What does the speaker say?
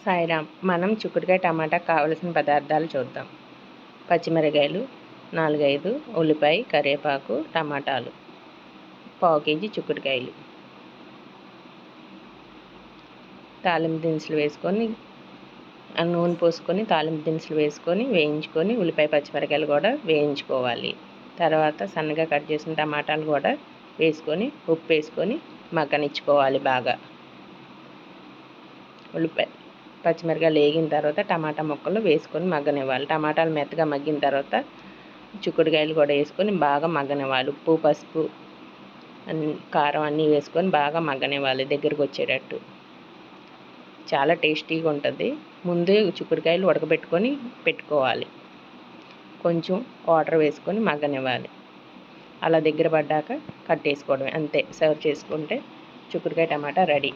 సాయిరామ్. మనం చిక్కుడుకాయ టమాటాకు కావలసిన పదార్థాలు చూద్దాం. పచ్చిమిరకాయలు 4-5, ఉల్లిపాయ, కరివేపాకు, టమాటాలు, పావు కేజీ చిక్కుడుకాయలు. తాలింపు దినుసులు వేసుకొని నూనె పోసుకొని తాలింపు దినుసులు వేసుకొని వేయించుకొని ఉల్లిపాయ పచ్చిమిరకాయలు కూడా వేయించుకోవాలి. తర్వాత సన్నగా కట్ చేసిన టమాటాలు కూడా వేసుకొని ఉప్పు వేసుకొని మగ్గనిచ్చుకోవాలి బాగా. ఉల్లిపాయ పచ్చిమిరకాయలు వేగిన తర్వాత టమాటా ముక్కలు వేసుకొని మగ్గనివ్వాలి. టమాటాలు మెత్తగా మగ్గిన తర్వాత చిక్కుడుకాయలు కూడా వేసుకొని బాగా మగ్గనివ్వాలి. ఉప్పు, పసుపు, కారం అన్నీ వేసుకొని బాగా మగ్గనివ్వాలి దగ్గరకు వచ్చేటట్టు. చాలా టేస్టీగా ఉంటుంది. ముందే చిక్కుడుకాయలు ఉడకబెట్టుకొని పెట్టుకోవాలి. కొంచెం వాటర్ వేసుకొని మగ్గనివ్వాలి. అలా దగ్గర పడ్డాక కట్టేసుకోవడమే, అంతే. సర్వ్ చేసుకుంటే చిక్కుడుకాయ టమాటా రెడీ.